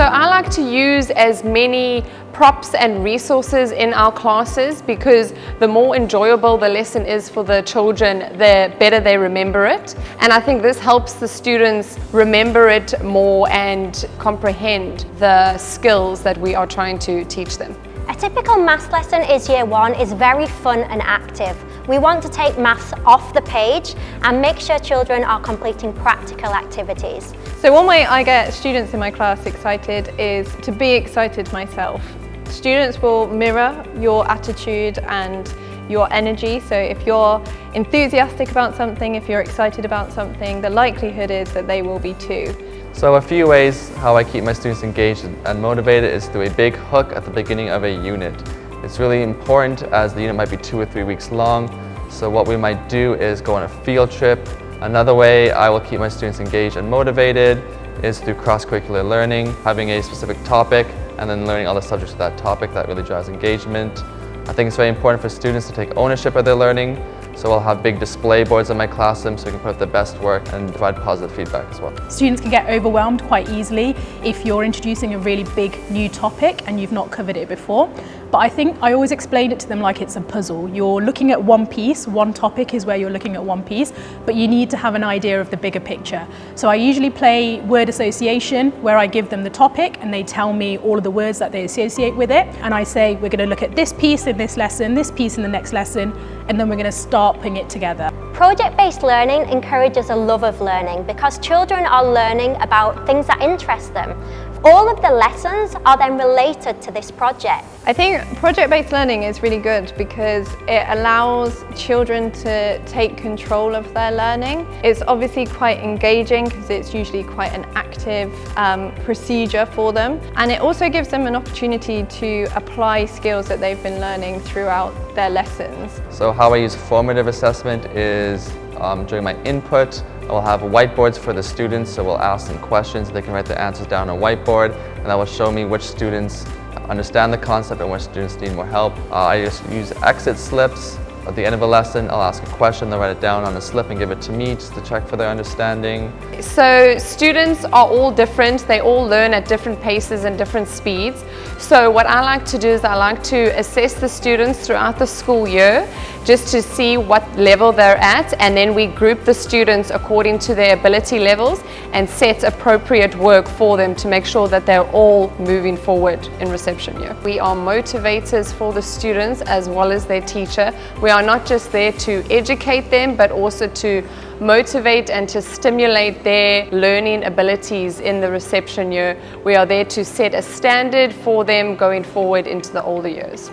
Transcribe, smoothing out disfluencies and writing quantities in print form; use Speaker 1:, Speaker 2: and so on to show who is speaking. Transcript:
Speaker 1: So I like to use as many props and resources in our classes because the more enjoyable the lesson is for the children, the better they remember it. And I think this helps the students remember it more and comprehend the skills that we are trying to teach them.
Speaker 2: A typical maths lesson is year one is very fun and active. We want to take maths off the page and make sure children are completing practical activities.
Speaker 3: So one way I get students in my class excited is to be excited myself. Students will mirror your attitude and your energy, so if you're enthusiastic about something, if you're excited about something, the likelihood is that they will be too.
Speaker 4: So a few ways how I keep my students engaged and motivated is through a big hook at the beginning of a unit. It's really important as the unit might be 2 or 3 weeks long, so what we might do is go on a field trip. Another way I will keep my students engaged and motivated is through cross-curricular learning, having a specific topic and then learning all the subjects of that topic. That really drives engagement. I think it's very important for students to take ownership of their learning, so I'll have big display boards in my classroom so we can put up the best work and provide positive feedback as well.
Speaker 5: Students can get overwhelmed quite easily if you're introducing a really big new topic and you've not covered it before. But I think I always explain it to them like it's a puzzle. You're looking at one piece, one topic is where you're looking at one piece, but you need to have an idea of the bigger picture. So I usually play word association where I give them the topic and they tell me all of the words that they associate with it. And I say, we're going to look at this piece in this lesson, this piece in the next lesson, and then we're going to start putting it together.
Speaker 2: Project-based learning encourages a love of learning because children are learning about things that interest them. All of the lessons are then related to this project.
Speaker 3: I think project-based learning is really good because it allows children to take control of their learning. It's obviously quite engaging because it's usually quite an active procedure for them, and it also gives them an opportunity to apply skills that they've been learning throughout their lessons.
Speaker 4: So how I use formative assessment is during my input, I will have whiteboards for the students, so we'll ask them questions, they can write their answers down on a whiteboard, and that will show me which students understand the concept and which students need more help. I just use exit slips. At the end of a lesson, I'll ask a question, they'll write it down on a slip and give it to me just to check for their understanding.
Speaker 1: So students are all different, they all learn at different paces and different speeds. So what I like to do is I like to assess the students throughout the school year just to see what level they're at, and then we group the students according to their ability levels and set appropriate work for them to make sure that they're all moving forward in reception year. We are motivators for the students as well as their teacher. We are not just there to educate them, but also to motivate and to stimulate their learning abilities in the reception year. We are there to set a standard for them going forward into the older years.